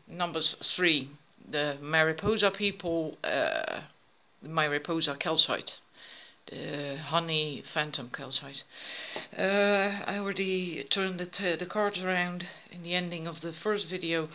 Numbers 3, the Mariposa people, Mariposa calcite, the honey phantom calcite. I already turned the cards around in the ending of the first video.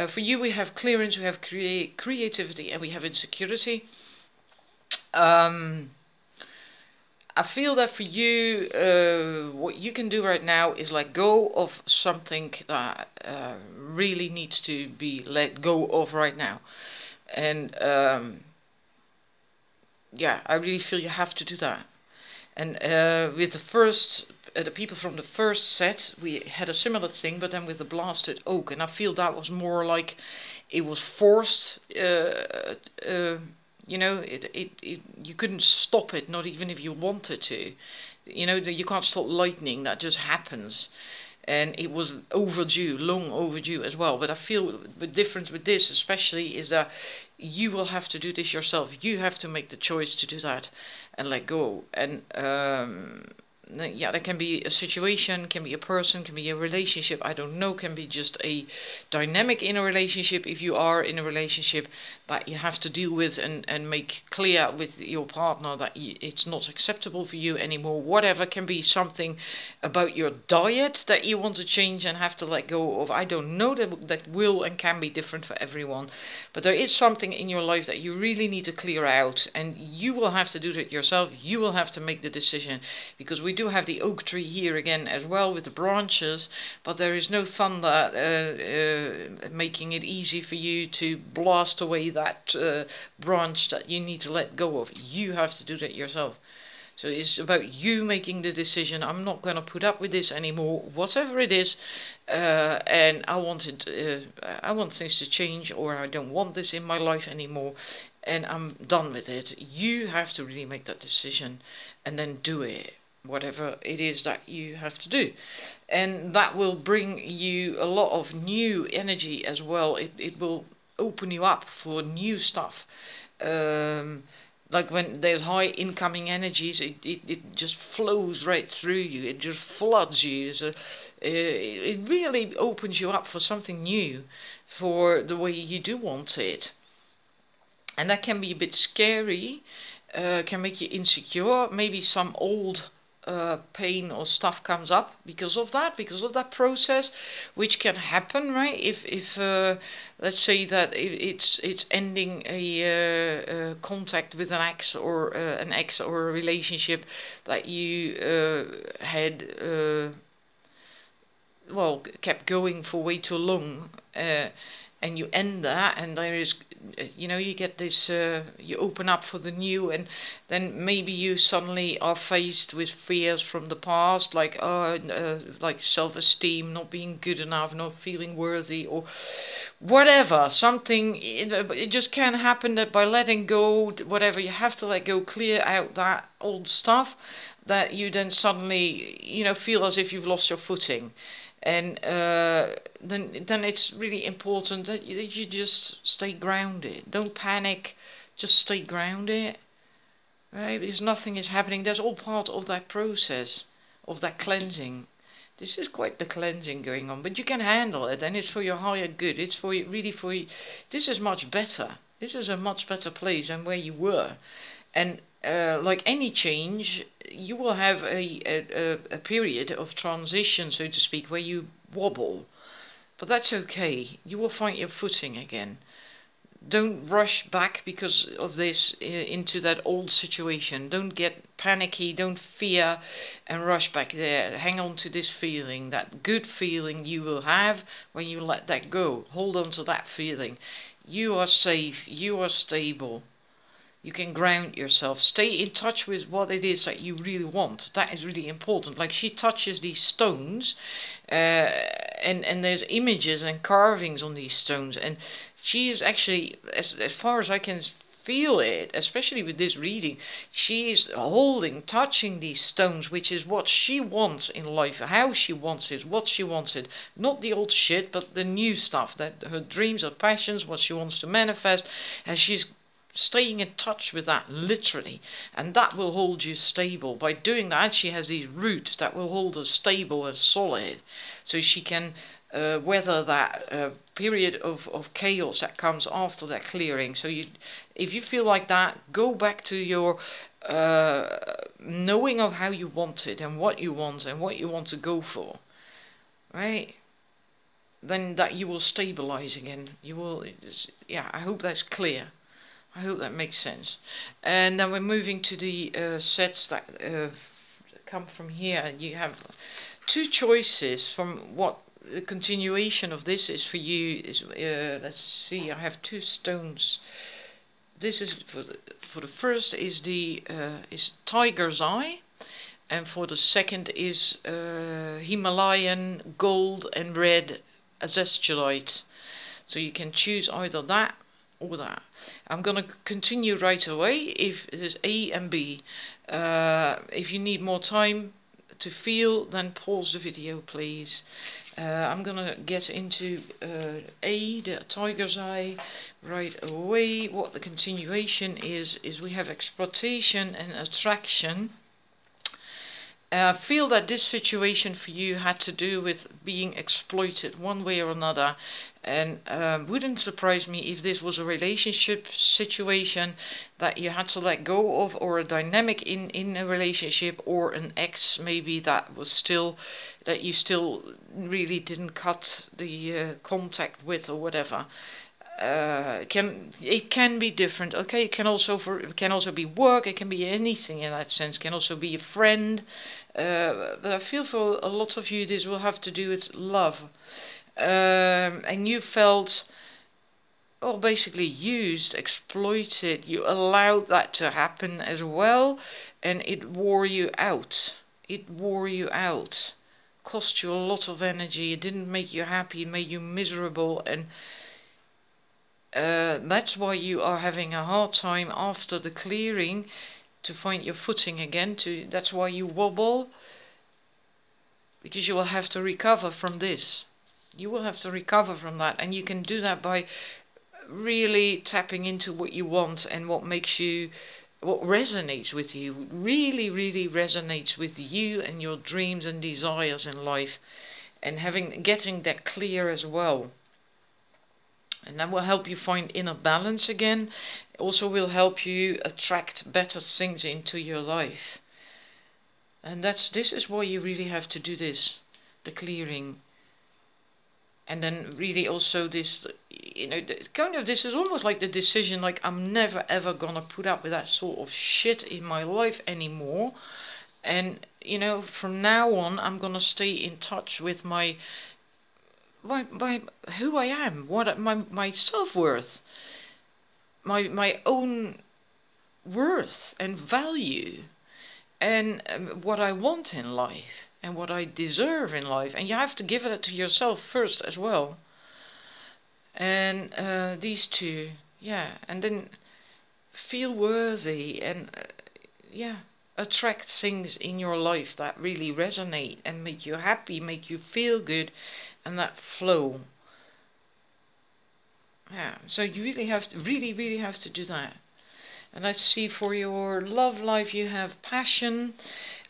For you we have clearance, we have creativity, and we have insecurity. I feel that for you, what you can do right now is let go of something that really needs to be let go of right now. And yeah, I really feel you have to do that. And with the people from the first set, we had a similar thing, but then with the blasted oak. And I feel that was more like it was forced. You know, you couldn't stop it, not even if you wanted to. You know, you can't stop lightning, that just happens. And it was overdue, long overdue as well. But I feel the difference with this especially is that you will have to do this yourself. You have to make the choice to do that and let go. And yeah, that can be a situation, can be a person, can be a relationship, I don't know, can be just a dynamic in a relationship, if you are in a relationship, that you have to deal with and make clear with your partner that it's not acceptable for you anymore. Whatever, can be something about your diet that you want to change and have to let go of. I don't know, that will and can be different for everyone, but there is something in your life that you really need to clear out, and you will have to do that yourself. You will have to make the decision, because we do have the oak tree here again as well with the branches, but there is no thunder making it easy for you to blast away that branch that you need to let go of. You have to do that yourself. So it's about you making the decision. I'm not going to put up with this anymore, whatever it is, and I want things to change, or I don't want this in my life anymore, and I'm done with it. You have to really make that decision and then do it, whatever it is that you have to do, and that will bring you a lot of new energy as well. It will open you up for new stuff. Like when there's high incoming energies, it just flows right through you. It just floods you. So it really opens you up for something new, for the way you do want it. And that can be a bit scary, can make you insecure. Maybe some old pain or stuff comes up because of that process, which can happen, right? If let's say that it's ending a contact with an ex or a relationship that you had well, kept going for way too long, and you end that, and there is, you know, you get this, you open up for the new, and then maybe you suddenly are faced with fears from the past, like like self-esteem, not being good enough, not feeling worthy, or whatever, something. It just can't happen that by letting go, whatever, you have to let go, clear out that old stuff, that you then suddenly, you know, feel as if you've lost your footing. And then it's really important that you just stay grounded. Don't panic, just stay grounded, right? Because nothing is happening. That's all part of that process, of that cleansing. This is quite the cleansing going on, but you can handle it, and it's for your higher good. It's for you, really for you. This is much better. This is a much better place than where you were. And like any change, you will have a period of transition, so to speak, where you wobble. But that's okay. You will find your footing again. Don't rush back because of this into that old situation. Don't get panicky, don't fear and rush back there. Hang on to this feeling, that good feeling you will have when you let that go. Hold on to that feeling. You are safe, you are stable. You can ground yourself. Stay in touch with what it is that you really want. That is really important. Like, she touches these stones, and there's images and carvings on these stones. And she is actually, as far as I can feel it, especially with this reading, she is touching these stones, which is what she wants in life, how she wants it, what she wanted. Not the old shit, but the new stuff, that her dreams, her passions, what she wants to manifest, and she's staying in touch with that, literally, and that will hold you stable. By doing that, she has these roots that will hold her stable and solid, so she can weather that period of chaos that comes after that clearing. So if you feel like that, go back to your knowing of how you want it and what you want to go for, right? Then that you will stabilize again. You will, yeah, I hope that's clear. I hope that makes sense. And then we're moving to the sets that come from here. You have two choices from what the continuation of this is for you. Is let's see, I have two stones. This is for the first is the is Tiger's Eye, and for the second is Himalayan gold and red azestulite. So you can choose either that or that. I'm gonna continue right away if it is A and B. If you need more time to feel, then pause the video, please. I'm gonna get into A, the Tiger's Eye, right away. What the continuation is we have exploitation and attraction. I feel that this situation for you had to do with being exploited one way or another, and wouldn't surprise me if this was a relationship situation that you had to let go of, or a dynamic in a relationship, or an ex maybe that you still really didn't cut the contact with, or whatever. It can be different, okay? It can also be work. It can be anything in that sense. It can also be a friend. But I feel for a lot of you this will have to do with love, and you felt, well, basically used, exploited. You allowed that to happen as well, and it wore you out. It wore you out. Cost you a lot of energy. It didn't make you happy. It made you miserable, and that's why you are having a hard time after the clearing to find your footing again. That's why you wobble, because you will have to recover from this. You will have to recover from that, and you can do that by really tapping into what you want and what resonates with you, really resonates with you and your dreams and desires in life, and getting that clear as well. And that will help you find inner balance again. It also will help you attract better things into your life. And this is why you really have to do this, the clearing. And then really also this, this is almost like the decision, like, I'm never ever gonna put up with that sort of shit in my life anymore. And, from now on, I'm gonna stay in touch with my who I am, my self-worth, my own worth and value, and what I want in life and what I deserve in life. And you have to give it to yourself first as well. And these two, yeah, and then feel worthy, and attract things in your life that really resonate and make you happy, make you feel good, and that flow. Yeah, so you really have to, really have to do that. And I see for your love life you have passion.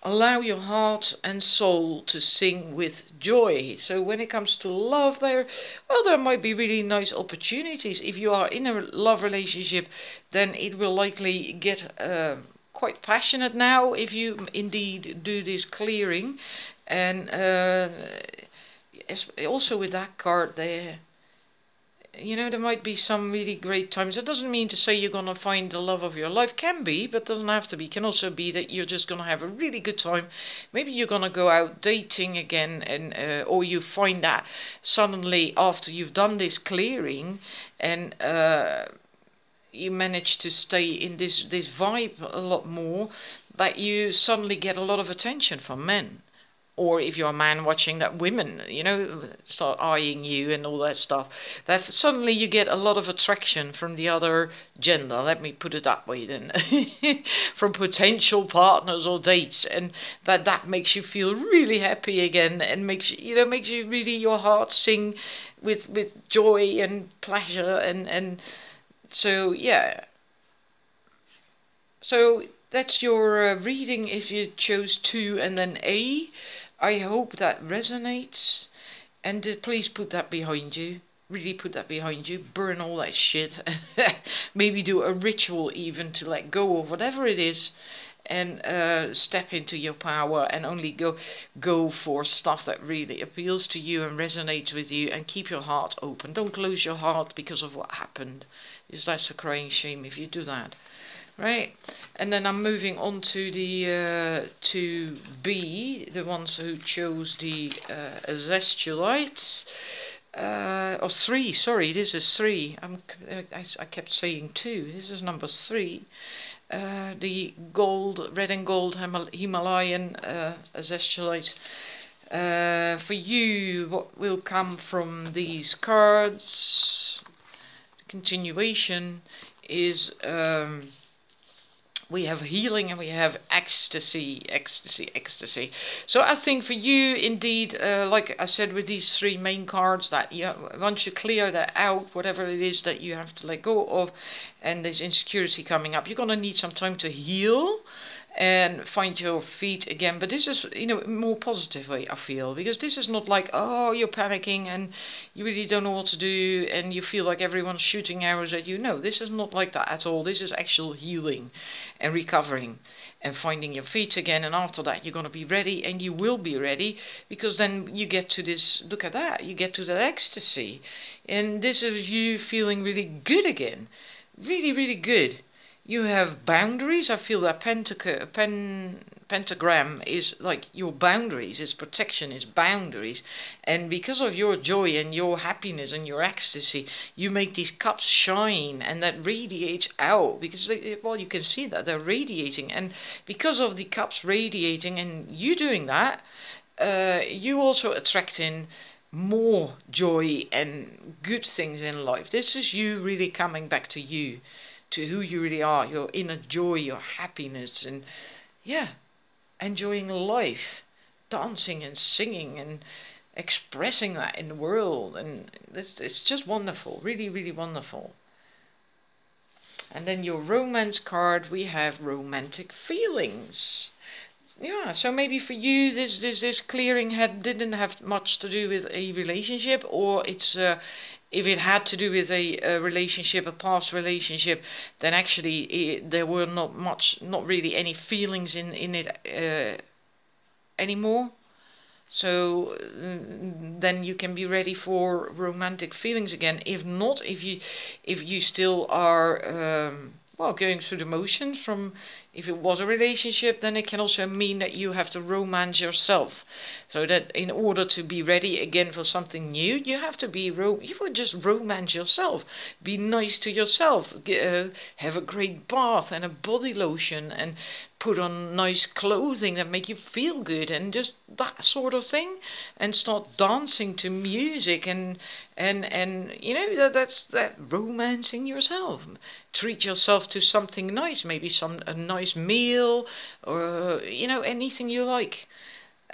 Allow your heart and soul to sing with joy. So when it comes to love there might be really nice opportunities. If you are in a love relationship, then it will likely get quite passionate now if you indeed do this clearing. And also with that card there, there might be some really great times. It doesn't mean to say you're going to find the love of your life. Can be, but doesn't have to be. Can also be that you're just going to have a really good time. Maybe you're going to go out dating again, and or you find that suddenly after you've done this clearing, and you manage to stay in this vibe a lot more, that you suddenly get a lot of attention from men. Or if you're a man watching, that women, start eyeing you and all that stuff. That suddenly you get a lot of attraction from the other gender, let me put it that way then. From potential partners or dates. And that makes you feel really happy again, and makes you really, your heart sing with joy and pleasure. And so, yeah. So that's your reading if you chose 2 and then A. I hope that resonates, And please put that behind you. Really put that behind you. Burn all that shit. Maybe do a ritual even to let go of whatever it is, and step into your power, and only go for stuff that really appeals to you and resonates with you, and keep your heart open. Don't close your heart because of what happened, because that's a crying shame if you do that. Right, and then I'm moving on to the to B, the ones who chose the Zestulites. Or 3, sorry, this is 3. I kept saying 2. This is number 3. The red and gold Himalayan Zestulite. For you, what will come from these cards? The continuation is we have healing and we have ecstasy. So I think for you, indeed, like I said with these 3 main cards, that once you clear that out, whatever it is that you have to let go of, and there's insecurity coming up, you're going to need some time to heal and find your feet again. But this is, more positive way, I feel, because this is not like, oh, you're panicking and you really don't know what to do and you feel like everyone's shooting arrows at you. No, this is not like that at all. This is actual healing and recovering and finding your feet again. And after that, you're going to be ready, and you will be ready, because then you get to this, look at that, you get to that ecstasy. And this is you feeling really good again. Really, really good. You have boundaries. I feel that pentagram is like your boundaries. It's protection, it's boundaries. And because of your joy and your happiness and your ecstasy, you make these cups shine, and that radiates out, because well, you can see that they're radiating. And because of the cups radiating and you doing that, you also attract in more joy and good things in life. This is you really coming back to you, to who you really are, your inner joy, your happiness, and yeah, enjoying life, dancing and singing and expressing that in the world. And it's just wonderful, really, really wonderful. And then your romance card, we have romantic feelings. Yeah, so maybe for you this clearing didn't have much to do with a relationship, or it's if it had to do with a relationship, a past relationship, then actually there were not really any feelings in it anymore. So then you can be ready for romantic feelings again. If not, if you still are well, going through the motions from, if it was a relationship, then it can also mean that you have to romance yourself. So that in order to be ready again for something new, you have to be, you would just romance yourself. Be nice to yourself. Have a great bath and a body lotion, and put on nice clothing that make you feel good, and just that sort of thing. And start dancing to music, and that's that romancing yourself. Treat yourself to something nice, maybe a nice meal, or anything you like.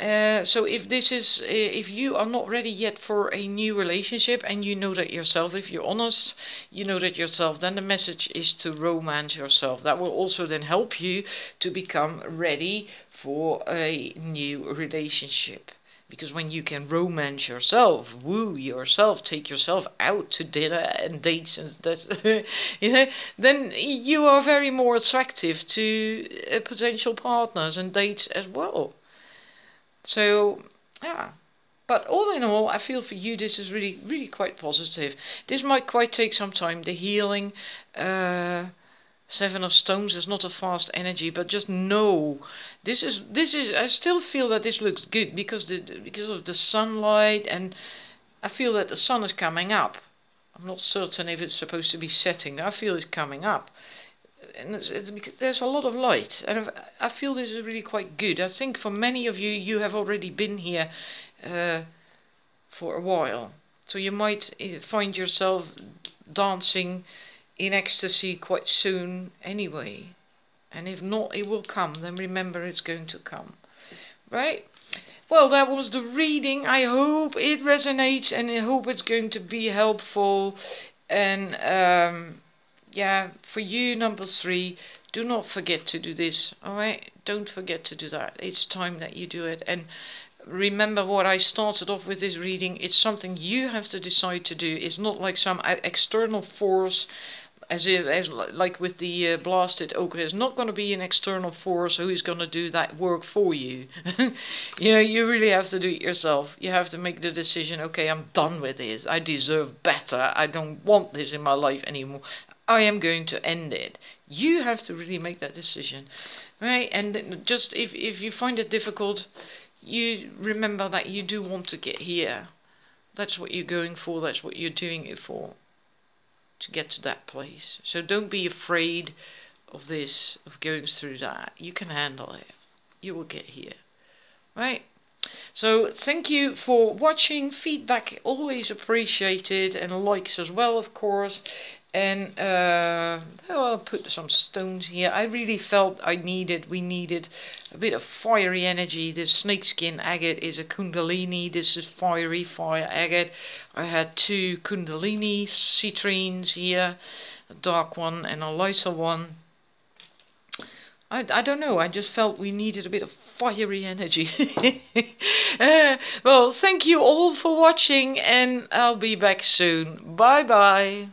So if you are not ready yet for a new relationship, and you know that yourself, if you're honest, you know that yourself, then the message is to romance yourself. That will also then help you to become ready for a new relationship. Because when you can romance yourself, woo yourself, take yourself out to dinner and dates and that, then you are very more attractive to potential partners and dates as well. So, yeah. But all in all, I feel for you this is really, really quite positive. This might quite take some time. The healing, 7 of Stones is not a fast energy, but just know this is. I still feel that this looks good because of the sunlight, and I feel that the sun is coming up. I'm not certain if it's supposed to be setting. I feel it's coming up, and it's because there's a lot of light, and I feel this is really quite good. I think for many of you, you have already been here for a while, so you might find yourself dancing in ecstasy quite soon anyway. And if not, it will come. Then remember, it's going to come. Right? Well, that was the reading. I hope it resonates, and I hope it's going to be helpful. And yeah, for you, number 3, do not forget to do this. All right? Don't forget to do that. It's time that you do it. And remember what I started off with this reading. It's something you have to decide to do. It's not like some external force, as like with the blasted ochre. It's not going to be an external force who is going to do that work for you. You know, you really have to do it yourself. You have to make the decision, okay, I'm done with this. I deserve better. I don't want this in my life anymore. I am going to end it. You have to really make that decision, right? And just if you find it difficult, you remember that you do want to get here. That's what you're going for. That's what you're doing it for, to get to that place. So don't be afraid of this, of going through that. You can handle it. You will get here, right? So thank you for watching. Feedback always appreciated, and likes as well, of course. And I'll put some stones here. I really felt we needed a bit of fiery energy. This snakeskin agate is a kundalini. This is fiery fire agate. I had 2 kundalini citrines here, a dark one and a lighter one. I don't know, I just felt we needed a bit of fiery energy. Well, thank you all for watching, and I'll be back soon. Bye bye.